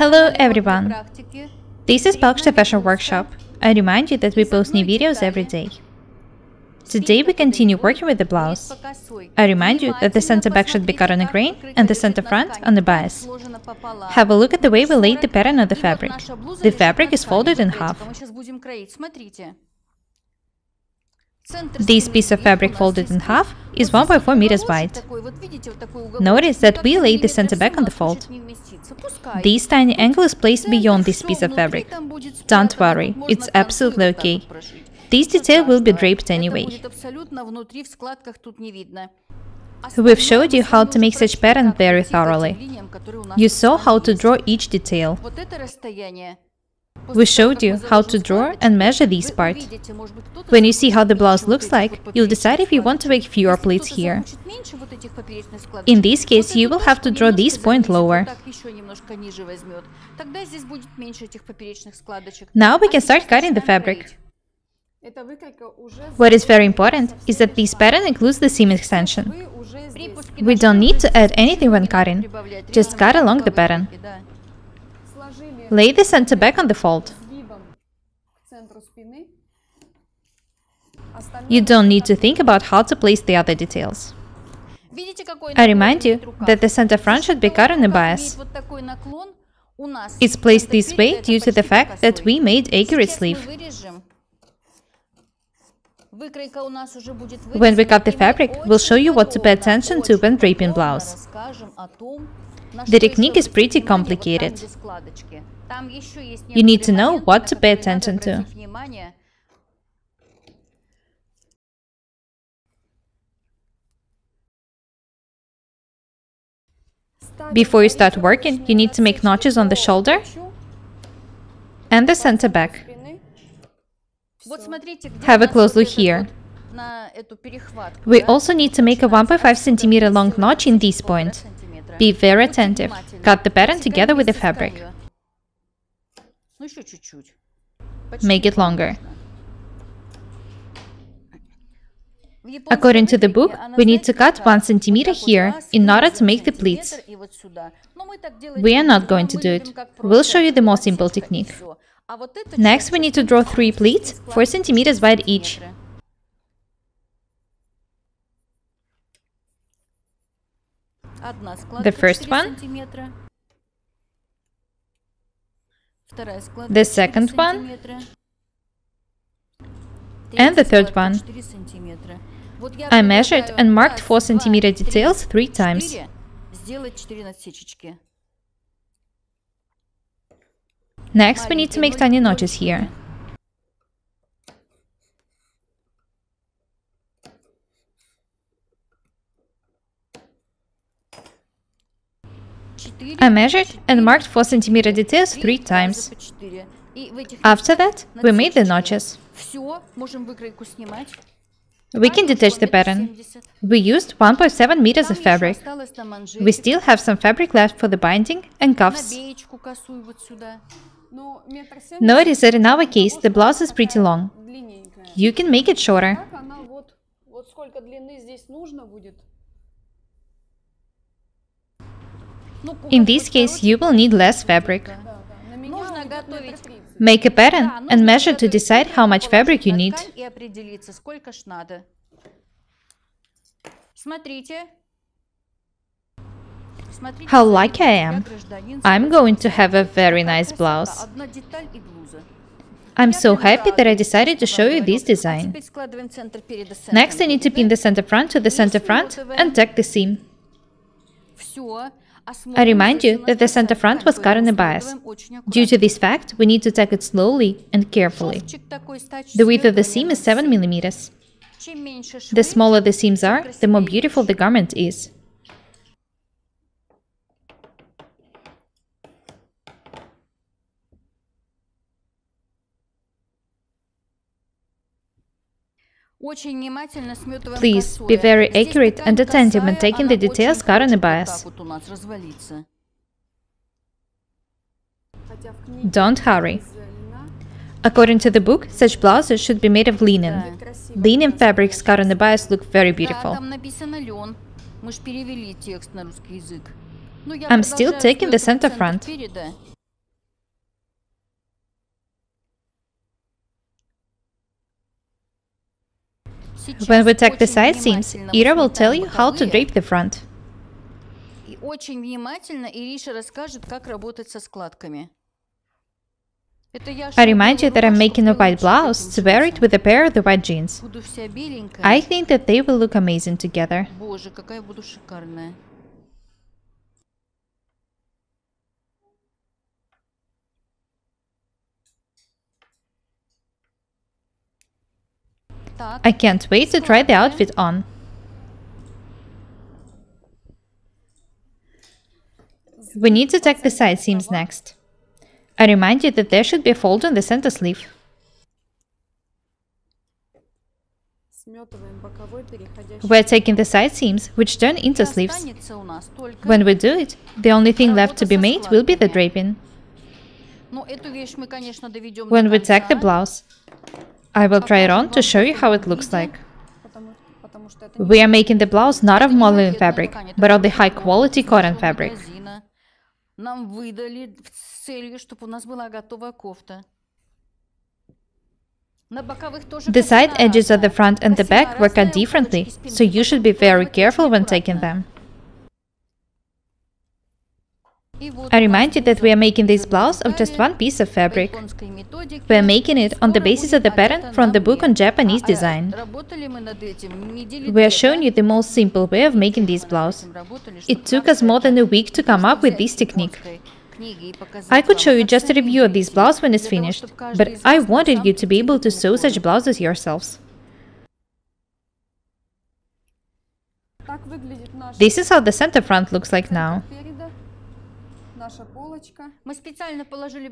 Hello everyone! This is Belkshta Fashion Workshop. I remind you that we post new videos every day. Today we continue working with the blouse. I remind you that the center back should be cut on a grain and the center front on the bias. Have a look at the way we laid the pattern on the fabric. The fabric is folded in half. This piece of fabric folded in half is 1.4 meters wide. Notice that we laid the center back on the fold. This tiny angle is placed beyond this piece of fabric. Don't worry, it's absolutely okay. This detail will be draped anyway. We've showed you how to make such pattern very thoroughly. You saw how to draw each detail. We showed you how to draw and measure this part. When you see how the blouse looks like, you'll decide if you want to make fewer pleats here. In this case, you will have to draw this point lower. Now we can start cutting the fabric. What is very important is that this pattern includes the seam extension. We don't need to add anything when cutting, just cut along the pattern. Lay the center back on the fold. You don't need to think about how to place the other details. I remind you that the center front should be cut on a bias. It's placed this way due to the fact that we made accurate sleeve. When we cut the fabric, we'll show you what to pay attention to when draping blouse. The technique is pretty complicated. You need to know what to pay attention to. Before you start working, you need to make notches on the shoulder and the center back. Have a close look here. We also need to make a 1.5 cm long notch in this point. Be very attentive. Cut the pattern together with the fabric. Make it longer. According to the book, we need to cut 1 cm here in order to make the pleats. We are not going to do it. We'll show you the more simple technique. Next, we need to draw 3 pleats, 4 cm wide each. The first one, the second one, and the third one. I measured and marked 4 cm details 3 times. Next, we need to make tiny notches here. I measured and marked 4 cm details 3 times. After that, we made the notches. We can detach the pattern. We used 1.7 meters of fabric. We still have some fabric left for the binding and cuffs. Notice that in our case, the blouse is pretty long. You can make it shorter. In this case, you will need less fabric. Make a pattern and measure to decide how much fabric you need. How lucky I am! I'm going to have a very nice blouse. I'm so happy that I decided to show you this design. Next, I need to pin the center front to the center front and tack the seam. I remind you that the center front was cut on a bias. Due to this fact, we need to tack it slowly and carefully. The width of the seam is 7 mm. The smaller the seams are, the more beautiful the garment is. Please be very accurate and attentive when taking the details cut on a bias. Don't hurry. According to the book, such blouses should be made of linen. Linen fabrics cut on the bias look very beautiful. I'm still taking the center front. When we tack the side seams, Ira will tell you how to drape the front. Очень внимательно Ириша расскажет, как работать со складками. I remind you that I'm making a white blouse to wear it with a pair of the white jeans. I think that they will look amazing together. Боже, какая буду шикарная. I can't wait to try the outfit on. We need to tack the side seams next. I remind you that there should be a fold on the center sleeve. We're taking the side seams, which turn into sleeves. When we do it, the only thing left to be made will be the draping. When we tack the blouse, I will try it on to show you how it looks like. We are making the blouse not of modeling fabric, but of the high-quality cotton fabric. Нам выдали с целью, чтобы у нас была готовая кофта. The side edges of the front and the back were cut differently, so you should be very careful when taking them. I remind you that we are making this blouse of just one piece of fabric. We are making it on the basis of the pattern from the book on Japanese design. We are showing you the most simple way of making this blouse. It took us more than a week to come up with this technique. I could show you just a review of this blouse when it's finished, but I wanted you to be able to sew such blouses yourselves. This is how the center front looks like now.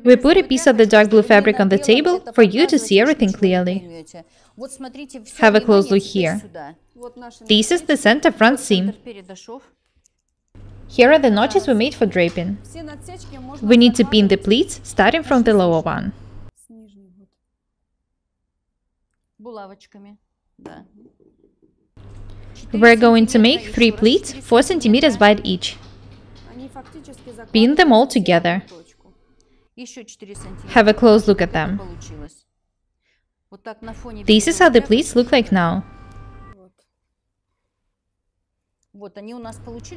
We put a piece of the dark blue fabric on the table for you to see everything clearly. Have a close look here. This is the center front seam. Here are the notches we made for draping. We need to pin the pleats starting from the lower one. We're going to make 3 pleats 4 cm wide each. Pin them all together. Have a close look at them. This is how the pleats look like now.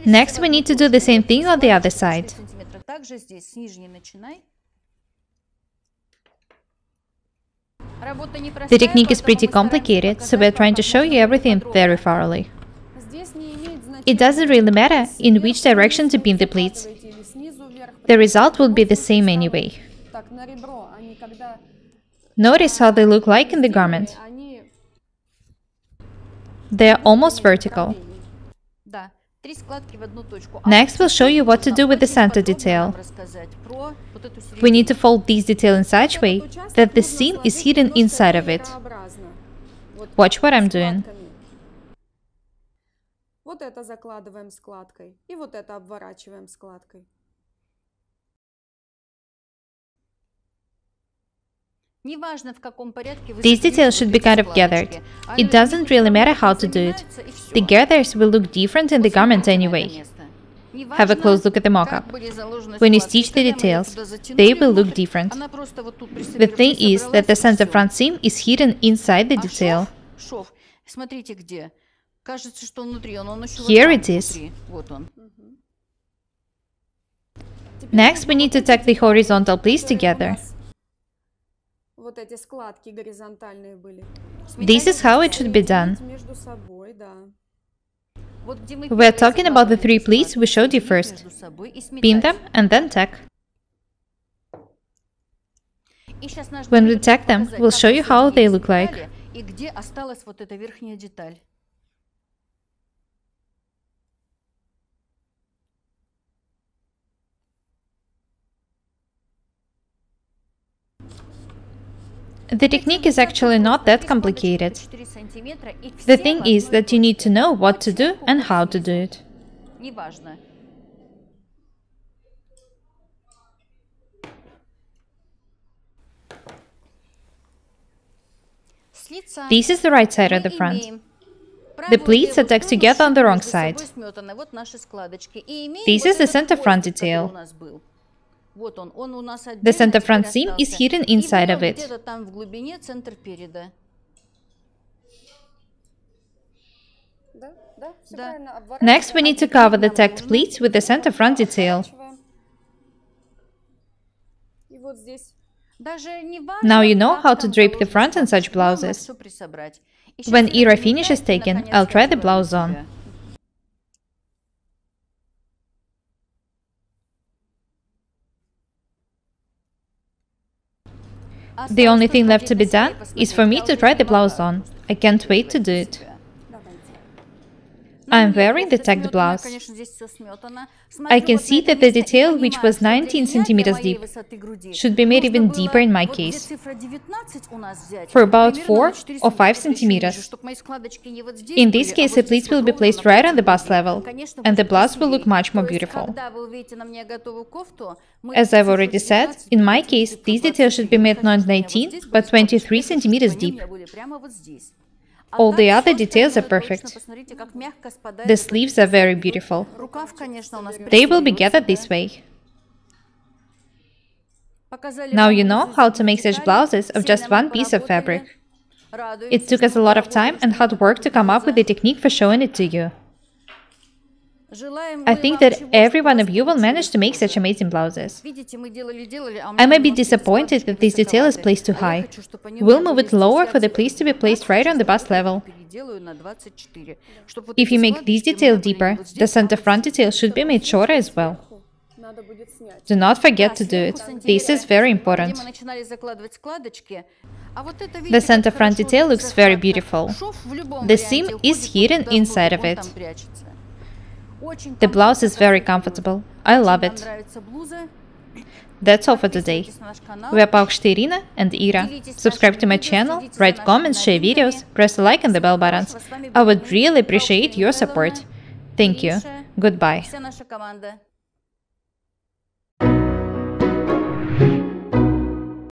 Next, we need to do the same thing on the other side. The technique is pretty complicated, so we're trying to show you everything very thoroughly. It doesn't really matter in which direction to pin the pleats. The result will be the same anyway. Notice how they look like in the garment. They are almost vertical. Next, we'll show you what to do with the center detail. We need to fold this detail in such a way that the seam is hidden inside of it. Watch what I'm doing. Вот это закладываем складкой, и вот это обворачиваем складкой. These details should be kind of gathered. It doesn't really matter how to do it. The gathers will look different in the garment anyway. Have a close look at the mock-up. When you stitch the details, they will look different. The thing is that the center front seam is hidden inside the detail. Here it is. Next, we need to tack the horizontal pleats together. This is how it should be done. We are talking about the 3 pleats we showed you first. Pin them and then tack. When we tack them, we'll show you how they look like. The technique is actually not that complicated. The thing is that you need to know what to do and how to do it. This is the right side of the front. The pleats are tacked together on the wrong side. This is the center front detail. The center front seam is hidden inside of it. Да, да, все правильно. Next, we need to cover the tacked pleats with the center front detail. И вот здесь. Now you know how to drape the front in such blouses. When Ira finishes taking, I'll try the blouse on. The only thing left to be done is for me to try the blouse on. I can't wait to do it. I'm wearing the tacked blouse. I can see that the detail, which was 19 centimeters deep, should be made even deeper in my case, for about 4 or 5 centimeters. In this case, the pleats will be placed right on the bust level, and the blouse will look much more beautiful. As I've already said, in my case, these details should be made not 19, but 23 centimeters deep. All the other details are perfect. The sleeves are very beautiful. They will be gathered this way. Now you know how to make such blouses of just one piece of fabric. It took us a lot of time and hard work to come up with the technique for showing it to you. I think that every one of you will manage to make such amazing blouses. I may be disappointed that this detail is placed too high. We'll move it lower for the pleats to be placed right on the bust level. If you make this detail deeper, the center front detail should be made shorter as well. Do not forget to do it. This is very important. The center front detail looks very beautiful. The seam is hidden inside of it. The blouse is very comfortable. I love it. That's all for today. We are Paukšte Irina and Ira. Subscribe to my channel, write comments, share videos, press the like and the bell buttons. I would really appreciate your support. Thank you. Goodbye.